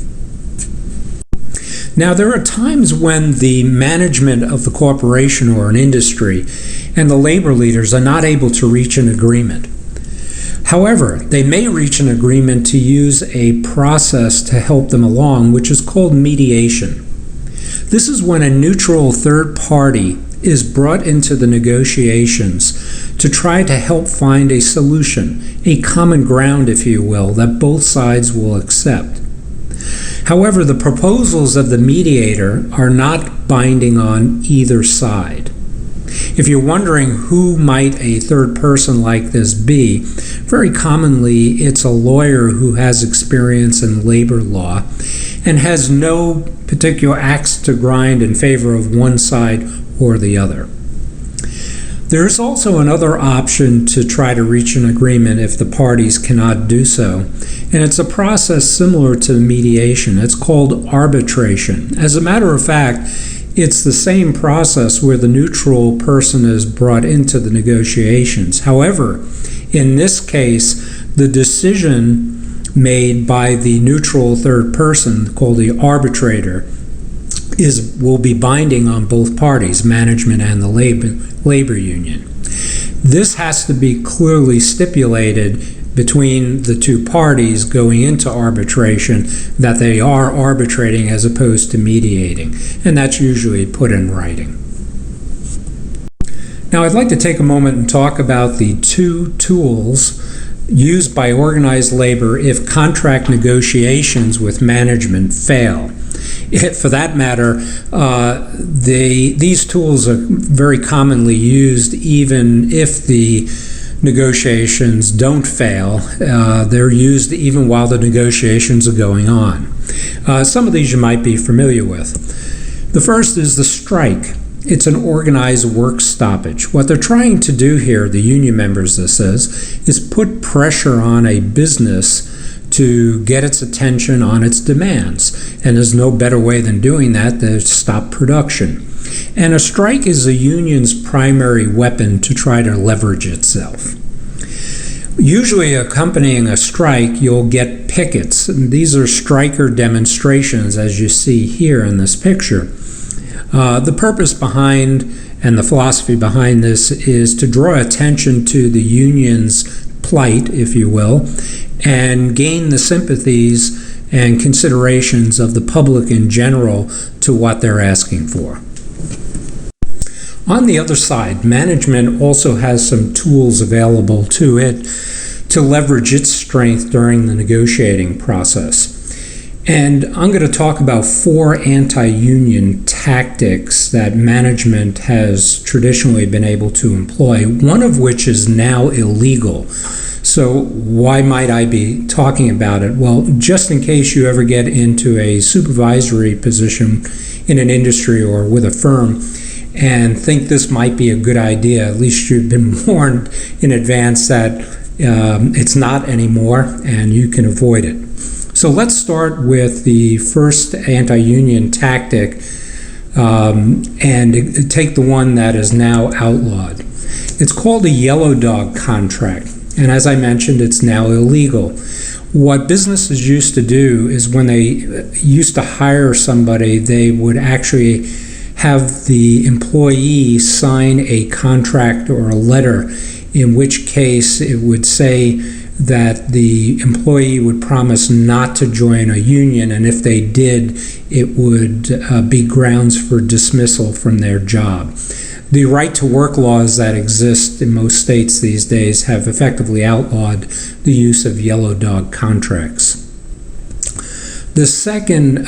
Now, there are times when the management of the corporation or an industry and the labor leaders are not able to reach an agreement. However, they may reach an agreement to use a process to help them along, which is called mediation. This is when a neutral third party is brought into the negotiations to try to help find a solution, a common ground, if you will, that both sides will accept. However, the proposals of the mediator are not binding on either side. If you're wondering who might a third person like this be, very commonly it's a lawyer who has experience in labor law and has no particular axe to grind in favor of one side or the other. There's also another option to try to reach an agreement if the parties cannot do so, and it's a process similar to mediation. It's called arbitration. As a matter of fact, it's the same process where the neutral person is brought into the negotiations. However, in this case, the decision made by the neutral third person, called the arbitrator, will be binding on both parties, management and the labor union. This has to be clearly stipulated between the two parties going into arbitration that they are arbitrating as opposed to mediating, and that's usually put in writing. Now, I'd like to take a moment and talk about the two tools used by organized labor if contract negotiations with management fail. For that matter, these tools are very commonly used even if the negotiations don't fail. They're used even while the negotiations are going on. Some of these you might be familiar with. The first is the strike. It's an organized work stoppage. What they're trying to do here, the union members this is put pressure on a business to get its attention on its demands. And there's no better way than doing that than to stop production. And a strike is a union's primary weapon to try to leverage itself. Usually accompanying a strike, you'll get pickets. And these are striker demonstrations, as you see here in this picture. The purpose behind and the philosophy behind this is to draw attention to the union's plight, if you will, and gain the sympathies and considerations of the public in general to what they're asking for. On the other side, management also has some tools available to it to leverage its strength during the negotiating process. And I'm going to talk about 4 anti-union tactics that management has traditionally been able to employ, one of which is now illegal. So why might I be talking about it? Well, just in case you ever get into a supervisory position in an industry or with a firm and think this might be a good idea, at least you've been warned in advance that it's not anymore and you can avoid it. So let's start with the first anti-union tactic and take the one that is now outlawed. It's called a yellow dog contract, and as I mentioned, it's now illegal. What businesses used to do is when they used to hire somebody, they would actually have the employee sign a contract or a letter, in which case it would say that the employee would promise not to join a union, and if they did, it would be grounds for dismissal from their job. The right-to-work laws that exist in most states these days have effectively outlawed the use of yellow dog contracts. The second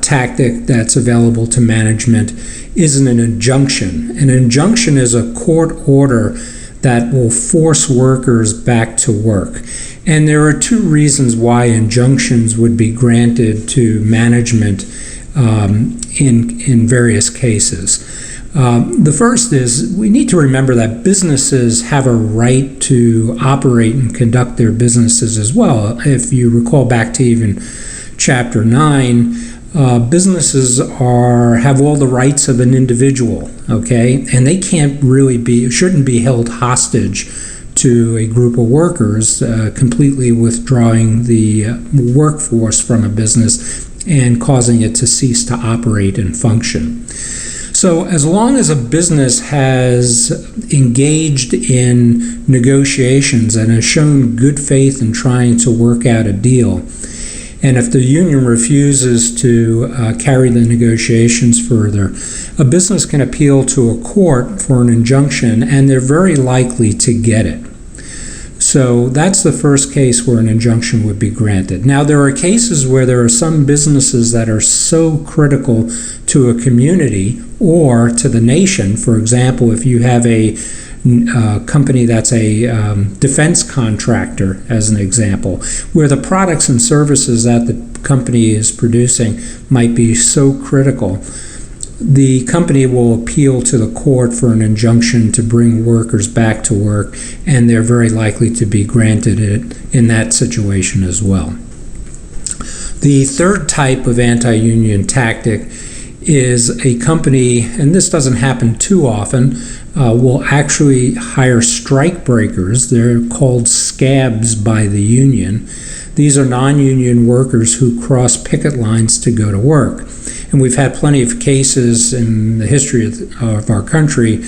tactic that's available to management is an injunction. An injunction is a court order that will force workers back to work. And there are 2 reasons why injunctions would be granted to management in various cases. The first is we need to remember that businesses have a right to operate and conduct their businesses as well. If you recall back to even Chapter 9, businesses have all the rights of an individual, okay? And they shouldn't be held hostage to a group of workers, completely withdrawing the workforce from a business and causing it to cease to operate and function. So as long as a business has engaged in negotiations and has shown good faith in trying to work out a deal, and if the union refuses to carry the negotiations further, a business can appeal to a court for an injunction, and they're very likely to get it. So that's the first case where an injunction would be granted. Now, there are cases where there are some businesses that are so critical to a community or to the nation. For example, if you have a company that's a defense contractor, as an example, where the products and services that the company is producing might be so critical, the company will appeal to the court for an injunction to bring workers back to work, and they're very likely to be granted it in that situation as well. The third type of anti-union tactic is a company, and this doesn't happen too often, will actually hire strike breakers. They're called scabs by the union. These are non-union workers who cross picket lines to go to work. And we've had plenty of cases in the history of our country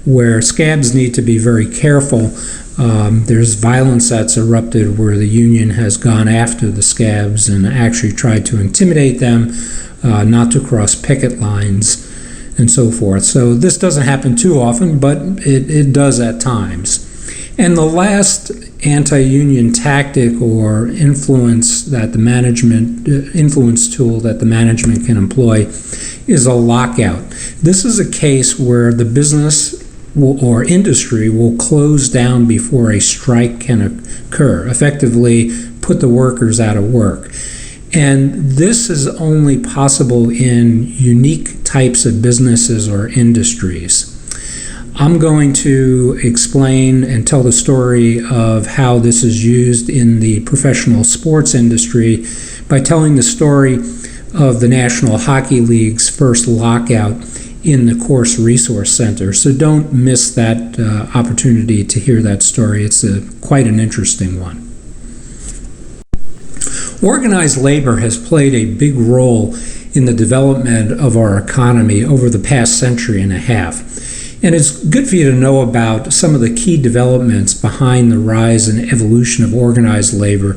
where scabs need to be very careful. There's violence that's erupted where the union has gone after the scabs and actually tried to intimidate them not to cross picket lines and so forth. So this doesn't happen too often, but it does at times. And the last anti-union tactic or influence tool that the management can employ is a lockout. This is a case where the business or industry will close down before a strike can occur, effectively put the workers out of work. And this is only possible in unique types of businesses or industries. I'm going to explain and tell the story of how this is used in the professional sports industry by telling the story of the National Hockey League's first lockout in the Course Resource Center. So don't miss that opportunity to hear that story. It's quite an interesting one. Organized labor has played a big role in the development of our economy over the past century and a half. And it's good for you to know about some of the key developments behind the rise and evolution of organized labor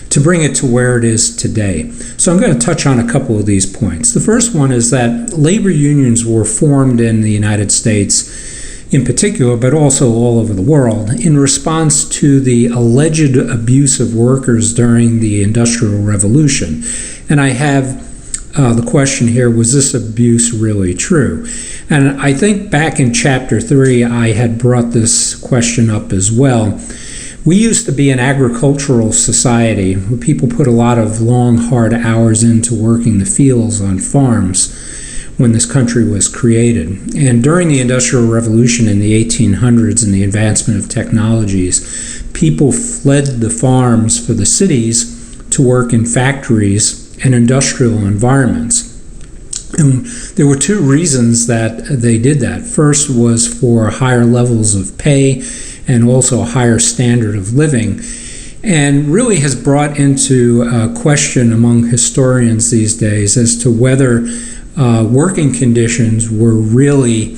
to bring it to where it is today. So I'm going to touch on a couple of these points. The first one is that labor unions were formed in the United States in particular, but also all over the world, in response to the alleged abuse of workers during the Industrial Revolution. And I have the question here, was this abuse really true? And I think back in Chapter 3, I had brought this question up as well. We used to be an agricultural society where people put a lot of long, hard hours into working the fields on farms when this country was created. And during the Industrial Revolution in the 1800s and the advancement of technologies, people fled the farms for the cities to work in factories and industrial environments. And there were two reasons that they did that. First was for higher levels of pay and also a higher standard of living, and really has brought into question among historians these days as to whether working conditions were really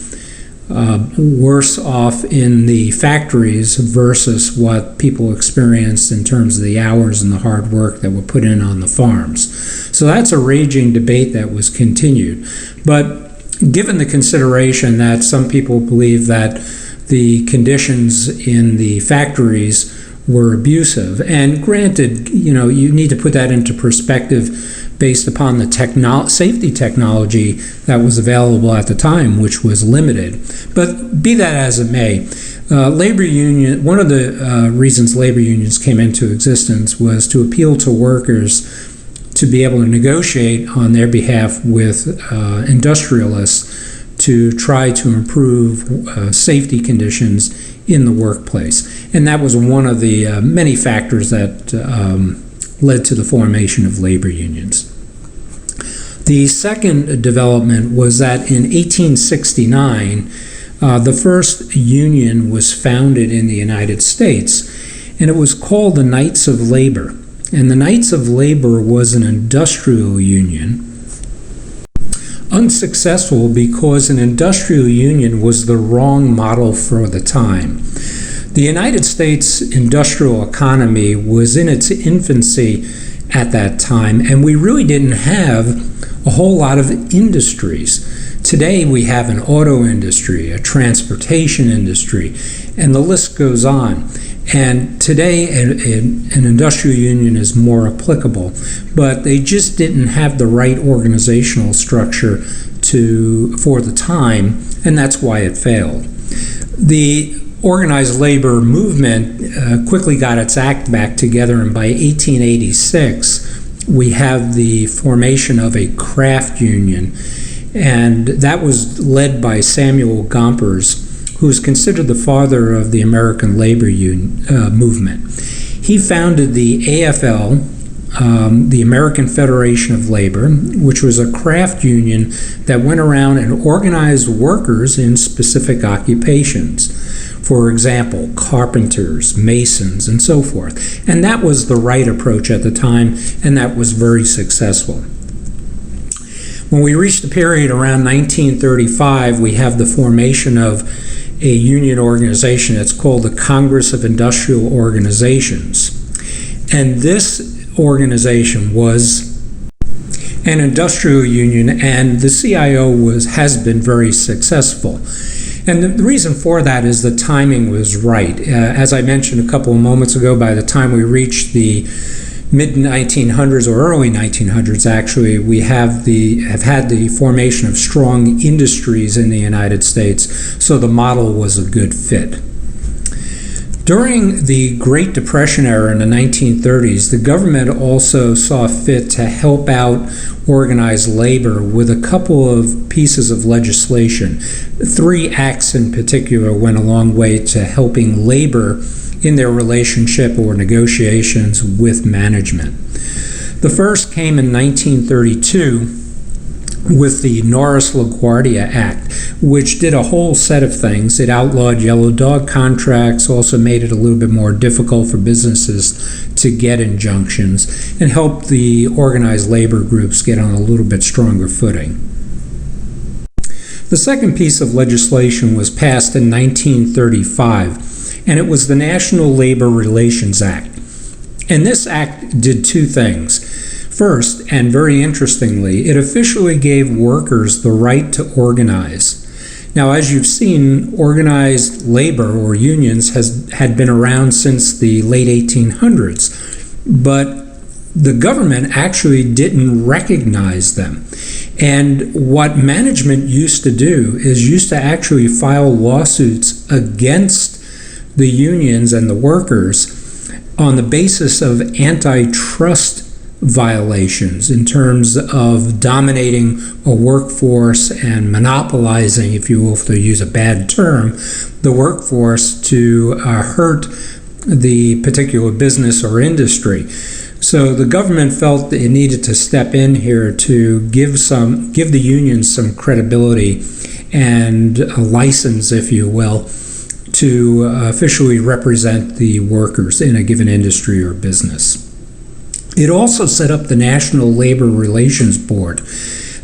worse off in the factories versus what people experienced in terms of the hours and the hard work that were put in on the farms. So that's a raging debate that was continued. But given the consideration that some people believe that the conditions in the factories were abusive, and granted, you need to put that into perspective based upon the safety technology that was available at the time, which was limited. But be that as it may, one of the reasons labor unions came into existence was to appeal to workers to be able to negotiate on their behalf with industrialists to try to improve safety conditions in the workplace. And that was one of the many factors that led to the formation of labor unions. The second development was that in 1869, the first union was founded in the United States, and it was called the Knights of Labor. And the Knights of Labor was an industrial union, unsuccessful because an industrial union was the wrong model for the time. The United States industrial economy was in its infancy at that time, and we really didn't have a whole lot of industries. Today we have an auto industry, a transportation industry, and the list goes on. And today an industrial union is more applicable, but they just didn't have the right organizational structure for the time, and that's why it failed. The organized labor movement quickly got its act back together, and by 1886 we have the formation of a craft union, and that was led by Samuel Gompers, who is considered the father of the American labor movement. He founded the AFL, the American Federation of Labor, which was a craft union that went around and organized workers in specific occupations. For example, carpenters, masons, and so forth. And that was the right approach at the time, and that was very successful. When we reach the period around 1935, we have the formation of a union organization that's called the Congress of Industrial Organizations. And this organization was an industrial union, and the CIO has been very successful. And the reason for that is the timing was right. As I mentioned a couple of moments ago, by the time we reached the mid-1900s or early 1900s, actually, we have had the formation of strong industries in the United States, so the model was a good fit. During the Great Depression era in the 1930s, the government also saw fit to help out organized labor with a couple of pieces of legislation. 3 acts in particular went a long way to helping labor in their relationship or negotiations with management. The first came in 1932 with the Norris-LaGuardia Act, which did a whole set of things. It outlawed yellow dog contracts, also made it a little bit more difficult for businesses to get injunctions, and helped the organized labor groups get on a little bit stronger footing. The second piece of legislation was passed in 1935, and it was the National Labor Relations Act. And this act did 2 things. First, and very interestingly, it officially gave workers the right to organize. Now, as you've seen, organized labor or unions had been around since the late 1800s, but the government actually didn't recognize them. And what management used to do is used to actually file lawsuits against the unions and the workers on the basis of antitrust violations in terms of dominating a workforce and monopolizing, if you will, to use a bad term, the workforce to hurt the particular business or industry. So the government felt that it needed to step in here to give the unions some credibility and a license, if you will, to officially represent the workers in a given industry or business. It also set up the National Labor Relations Board.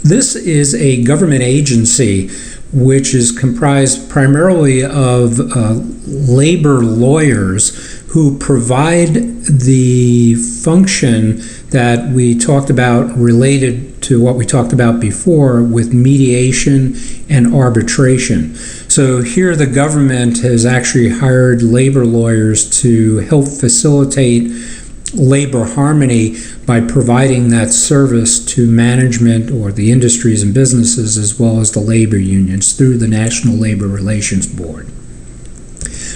This is a government agency which is comprised primarily of labor lawyers who provide the function that we talked about related to what we talked about before with mediation and arbitration. So here the government has actually hired labor lawyers to help facilitate labor harmony by providing that service to management or the industries and businesses as well as the labor unions through the National Labor Relations Board.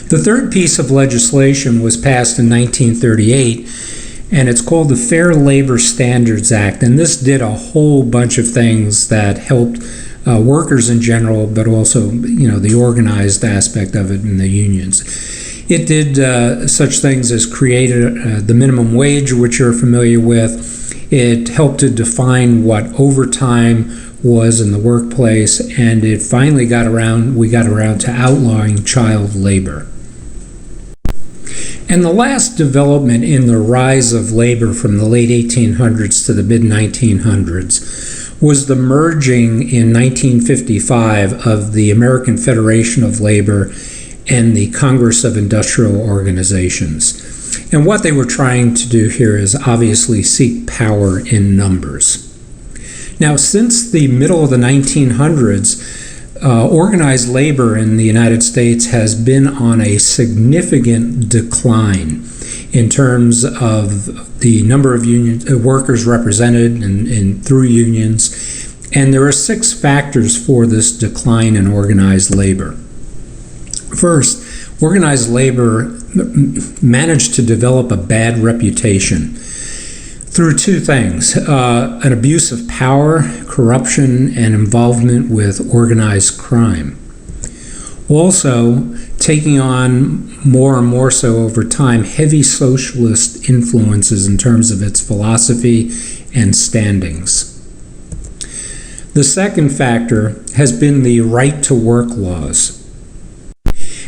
The third piece of legislation was passed in 1938, and it's called the Fair Labor Standards Act, and this did a whole bunch of things that helped workers in general, but also the organized aspect of it in the unions. It did such things as created the minimum wage, which you're familiar with. It helped to define what overtime was in the workplace, and it finally we got around to outlawing child labor. And the last development in the rise of labor from the late 1800s to the mid-1900s was the merging in 1955 of the American Federation of Labor and the Congress of Industrial Organizations. And what they were trying to do here is obviously seek power in numbers. Now, since the middle of the 1900s, organized labor in the United States has been on a significant decline in terms of the number of workers represented through unions. And there are 6 factors for this decline in organized labor. First, organized labor managed to develop a bad reputation through 2 things, an abuse of power, corruption, and involvement with organized crime. Also, taking on more and more so over time, heavy socialist influences in terms of its philosophy and standings. The second factor has been the right to work laws.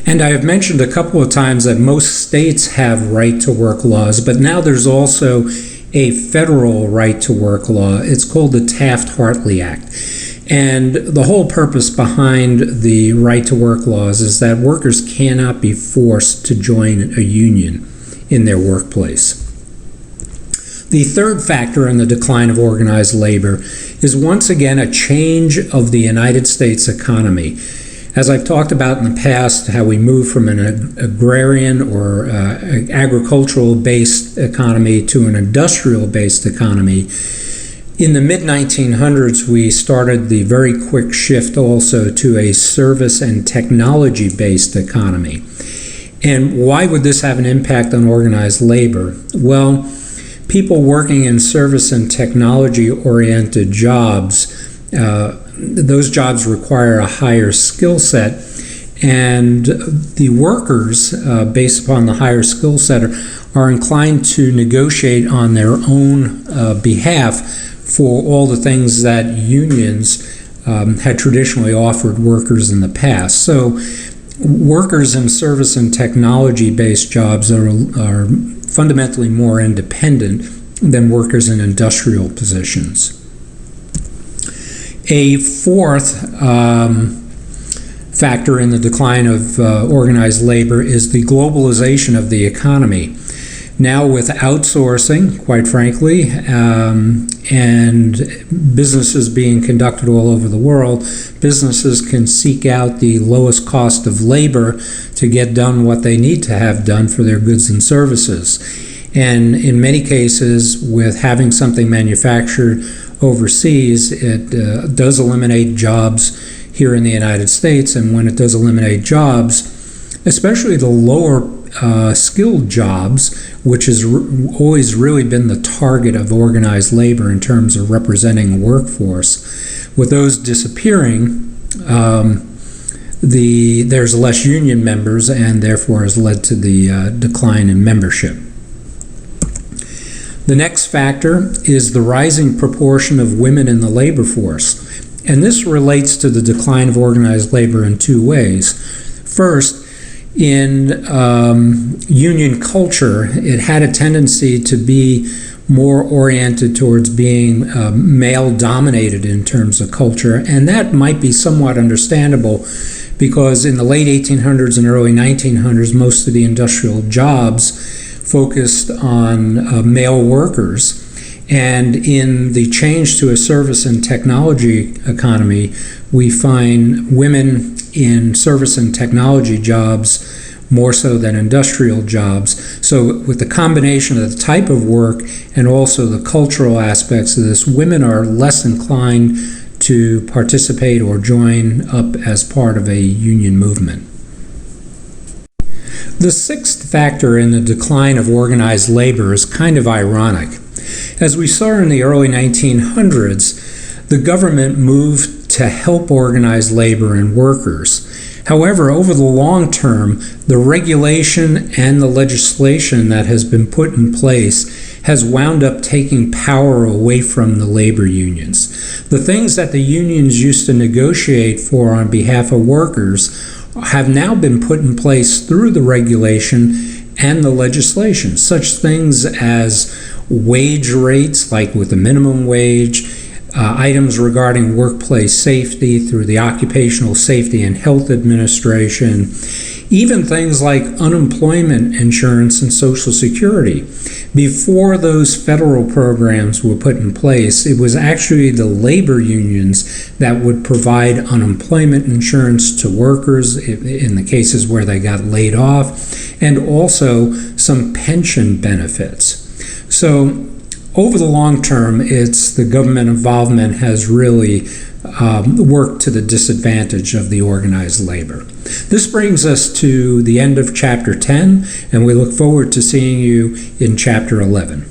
And I have mentioned a couple of times that most states have right to work laws, but now there's also a federal right to work law. It's called the Taft-Hartley Act. And the whole purpose behind the right to work laws is that workers cannot be forced to join a union in their workplace. The third factor in the decline of organized labor is once again a change of the United States economy. As I've talked about in the past, how we moved from an agrarian or agricultural-based economy to an industrial-based economy. In the mid-1900s, we started the very quick shift also to a service and technology-based economy. And why would this have an impact on organized labor? Well, people working in service and technology-oriented jobs, those jobs require a higher skill set, and the workers, based upon the higher skill set, are inclined to negotiate on their own behalf for all the things that unions had traditionally offered workers in the past. So workers in service and technology-based jobs are fundamentally more independent than workers in industrial positions. A fourth factor in the decline of organized labor is the globalization of the economy. Now with outsourcing, quite frankly, and businesses being conducted all over the world, businesses can seek out the lowest cost of labor to get done what they need to have done for their goods and services. And in many cases, with having something manufactured overseas, it does eliminate jobs here in the United States. And when it does eliminate jobs, especially the lower skilled jobs, which has always really been the target of organized labor in terms of representing a workforce, with those disappearing, there's less union members, and therefore has led to the decline in membership. The next factor is the rising proportion of women in the labor force, and this relates to the decline of organized labor in two ways. First, in union culture, it had a tendency to be more oriented towards being male-dominated in terms of culture, and that might be somewhat understandable because in the late 1800s and early 1900s, most of the industrial jobs focused on male workers. And in the change to a service and technology economy, we find women in service and technology jobs more so than industrial jobs. So with the combination of the type of work and also the cultural aspects of this, women are less inclined to participate or join up as part of a union movement. The sixth factor in the decline of organized labor is kind of ironic. As we saw in the early 1900s, the government moved to help organize labor and workers. However, over the long term, the regulation and the legislation that has been put in place has wound up taking power away from the labor unions. The things that the unions used to negotiate for on behalf of workers have now been put in place through the regulation and the legislation, such things as wage rates, like with the minimum wage, items regarding workplace safety through the Occupational Safety and Health Administration, even things like unemployment insurance and Social Security. Before those federal programs were put in place, it was actually the labor unions that would provide unemployment insurance to workers in the cases where they got laid off, and also some pension benefits. So over the long term, it's the government involvement has really worked to the disadvantage of the organized labor. This brings us to the end of Chapter 10, and we look forward to seeing you in Chapter 11.